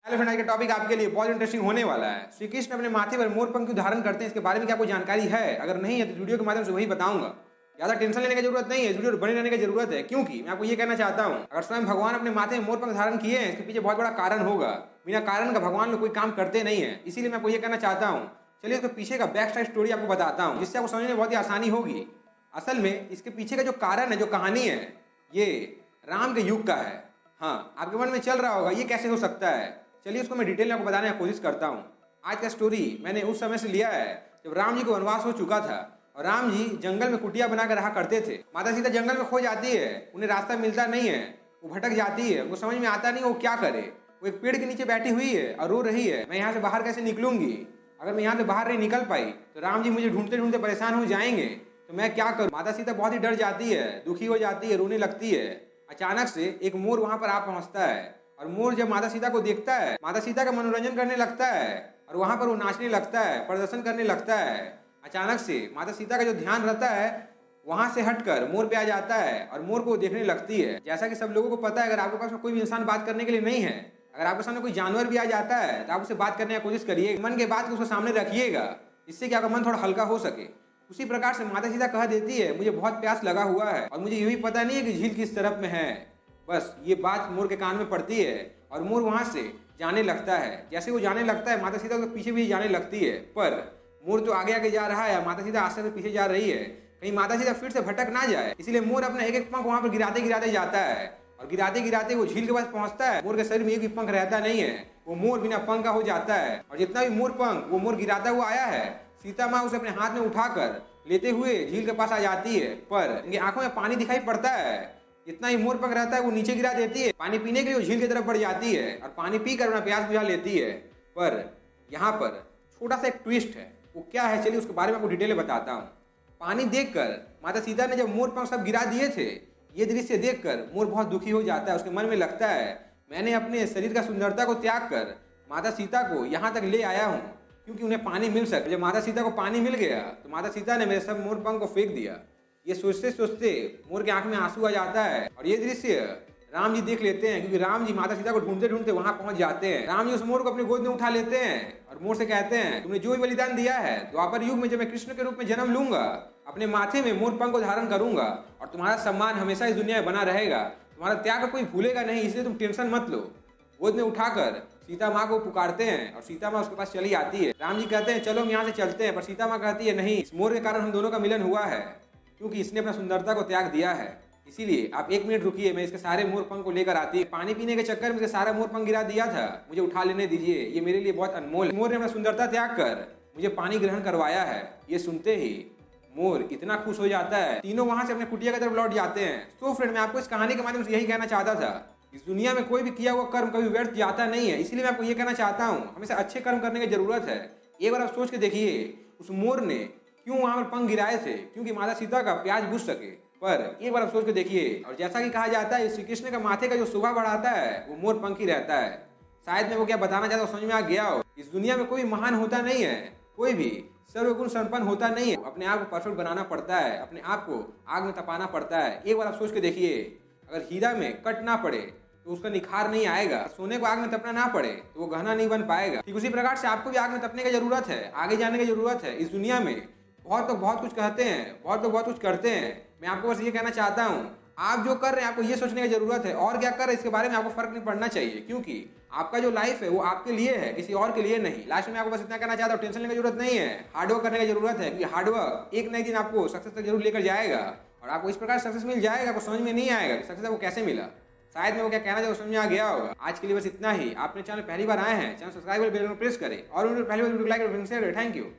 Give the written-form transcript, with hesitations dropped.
Hello friend, आज का topic आपके लिए बहुत इंटरेस्टिंग होने वाला है। श्री कृष्ण अपने माथे पर मोर पंख क्यों धारण करते हैं, इसके बारे में क्या कोई जानकारी है? अगर नहीं है तो वीडियो के माध्यम से वही बताऊंगा। ज्यादा टेंशन लेने की जरूरत नहीं है, इस वीडियो में बने रहने की जरूरत है, क्योंकि मैं आपको ये कहना चाहता हूँ, अगर स्वयं भगवान अपने माथे में मोर पंख धारण किए हैं, इसके पीछे बहुत बड़ा कारण होगा। बिना कारण का भगवान लोग कोई काम करते नहीं है, इसीलिए मैं आपको ये कहना चाहता हूँ। चलिए इसके पीछे का बैक साइड स्टोरी आपको बताता हूँ, जिससे आपको समझने में बहुत ही आसानी होगी। असल में इसके पीछे का जो कारण है, जो कहानी है, ये राम के युग का है। हाँ, आपके मन में चल रहा होगा ये कैसे हो सकता है। चलिए उसको मैं डिटेल में आपको बताने की कोशिश करता हूँ। आज का स्टोरी मैंने उस समय से लिया है जब राम जी को वनवास हो चुका था और राम जी जंगल में कुटिया बनाकर रहा करते थे। माता सीता जंगल में खो जाती है, उन्हें रास्ता मिलता नहीं है, वो भटक जाती है, वो समझ में आता नहीं वो क्या करे। वो एक पेड़ के नीचे बैठी हुई है और रो रही है, मैं यहाँ से बाहर कैसे निकलूंगी? अगर मैं यहाँ से बाहर नहीं निकल पाई तो राम जी मुझे ढूंढते ढूंढते परेशान हो जाएंगे, तो मैं क्या करूँ? माता सीता बहुत ही डर जाती है, दुखी हो जाती है, रोने लगती है। अचानक से एक मोर वहां पर आ पहुंचता है और मोर जब माता सीता को देखता है, माता सीता का मनोरंजन करने लगता है और वहां पर वो नाचने लगता है, प्रदर्शन करने लगता है। अचानक से माता सीता का जो ध्यान रहता है वहां से हटकर मोर पे आ जाता है और मोर को देखने लगती है। जैसा कि सब लोगों को पता है, अगर आपके पास कोई भी इंसान बात करने के लिए नहीं है, अगर आपके सामने कोई जानवर भी आ जाता है तो आप उससे बात करने की कोशिश करिए, मन के बात को उसके सामने रखिएगा, जिससे कि आपका मन थोड़ा हल्का हो सके। उसी प्रकार से माता सीता कह देती है, मुझे बहुत प्यास लगा हुआ है और मुझे ये भी पता नहीं है कि झील किस तरफ में है। बस ये बात मोर के कान में पड़ती है और मोर वहां से जाने लगता है। जैसे वो जाने लगता है, माता सीता उसके पीछे भी जाने लगती है, पर मोर तो आगे आगे जा रहा है, माता सीता आस्ते से पीछे जा रही है, कहीं माता सीता फिर से भटक ना जाए। इसीलिए मोर अपना एक एक पंख वहां पर गिराते गिराते जाता है और गिराते गिराते वो झील के पास पहुंचता है। मोर के शरीर में एक भी पंख रहता नहीं है, वो मोर बिना पंख का हो जाता है और जितना भी मोर पंख वो मोर गिराता हुआ आया है, सीता माँ उसे अपने हाथ में उठाकर लेते हुए झील के पास आ जाती है, पर उनकी आंखों में पानी दिखाई पड़ता है। जितना ही मोर पंख रहता है वो नीचे गिरा देती है, पानी पीने के लिए वो झील की तरफ बढ़ जाती है और पानी पीकर अपना प्यास बुझा लेती है। पर यहाँ पर छोटा सा एक ट्विस्ट है, वो क्या है चलिए उसके बारे में आपको डिटेल में बताता हूँ। पानी देखकर माता सीता ने जब मोर पंख सब गिरा दिए थे, ये दृश्य देखकर मोर बहुत दुखी हो जाता है। उसके मन में लगता है, मैंने अपने शरीर का सुंदरता को त्याग कर माता सीता को यहाँ तक ले आया हूँ क्योंकि उन्हें पानी मिल सके। जब माता सीता को पानी मिल गया तो माता सीता ने मेरे सब मोर पंख को फेंक दिया। ये सोचते सोचते मोर के आंख में आंसू आ जाता है और ये दृश्य राम जी देख लेते हैं, क्योंकि राम जी माता सीता को ढूंढते ढूंढते वहां पहुंच जाते हैं। राम जी उस मोर को अपनी गोद में उठा लेते हैं और मोर से कहते हैं, तुमने जो भी बलिदान दिया है, द्वापर युग में जब मैं कृष्ण के रूप में जन्म लूंगा, अपने माथे में मोर पंख को धारण करूंगा और तुम्हारा सम्मान हमेशा इस दुनिया में बना रहेगा, तुम्हारा त्याग कोई भूलेगा नहीं, इसलिए तुम टेंशन मत लो। गोद में उठाकर सीता माँ को पुकारते हैं और सीता माँ उसके पास चली आती है। राम जी कहते हैं, चलो हम यहाँ से चलते हैं, पर सीता माँ कहती है, नहीं, इस मोर के कारण हम दोनों का मिलन हुआ है, क्योंकि इसने अपना सुंदरता को त्याग दिया है, इसीलिए आप एक मिनट रुकिए, मैं इसके सारे मोर पंख को लेकर आती है। पानी पीने के चक्कर में इसके सारा मोर पंख गिरा दिया था, मुझे उठा लेने दीजिए, ये मेरे लिए बहुत अनमोल। मोर ने अपना सुंदरता त्याग कर मुझे पानी ग्रहण करवाया है। ये सुनते ही मोर इतना खुश हो जाता है, तीनों वहां से अपने कुटिया की तरफ लौट जाते हैं। तो फ्रेंड, मैं आपको इस कहानी के माध्यम से यही कहना चाहता था, इस दुनिया में कोई भी किया हुआ कर्म कभी व्यर्थ जाता नहीं है, इसलिए मैं आपको ये कहना चाहता हूँ, हमेशा अच्छे कर्म करने की जरूरत है। एक बार आप सोच के देखिए, उस मोर ने क्यों वहां पर पंख गिराए थे? क्योंकि माता सीता का प्यास बुझ सके। पर एक बार आप सोच के देखिए, और जैसा कि कहा जाता है, श्री कृष्ण का माथे का जो शोभा बढ़ाता है वो मोर पंख ही रहता है। शायद मैं वो क्या बताना चाहता हूँ समझ में आ गया हो। इस दुनिया में कोई महान होता नहीं है, कोई भी सर्वगुण संपन्न होता नहीं है, अपने आप को परफेक्ट बनाना पड़ता है, अपने आप को आग में तपाना पड़ता है। एक बार आप सोच के देखिए, अगर हीरा में कट ना पड़े तो उसका निखार नहीं आएगा, सोने को आग में तपना ना पड़े तो वो गहना नहीं बन पाएगा। ठीक उसी प्रकार से आपको भी आग में तपने की जरूरत है, आगे जाने की जरूरत है। इस दुनिया में बहुत लोग बहुत कुछ कहते हैं, बहुत लोग बहुत कुछ करते हैं, मैं आपको बस ये कहना चाहता हूँ, आप जो कर रहे हैं आपको ये सोचने की जरूरत है, और क्या कर रहे हैं इसके बारे में आपको फर्क नहीं पड़ना चाहिए, क्योंकि आपका जो लाइफ है वो आपके लिए है, किसी और के लिए नहीं। लास्ट में आपको बस इतना कहना चाहता हूँ, टेंशन लेने की जरूरत नहीं है, हार्डवर्क करने की जरूरत है, क्योंकि हार्डवर्क एक ना एक दिन आपको सक्सेस तक जरूर लेकर जाएगा और आपको इस प्रकार सक्सेस मिल जाएगा। आपको समझ में नहीं आएगा कि सक्सेस आपको कैसे मिला। शायद मैं वो क्या कहना चाहूँ समझ में आ गया होगा। आज के लिए बस इतना ही। आपने चैनल पहली बार आए हैं, channel subscribe bell icon press करें और पहली बार वीडियो लाइक और शेयर करें। Thank you.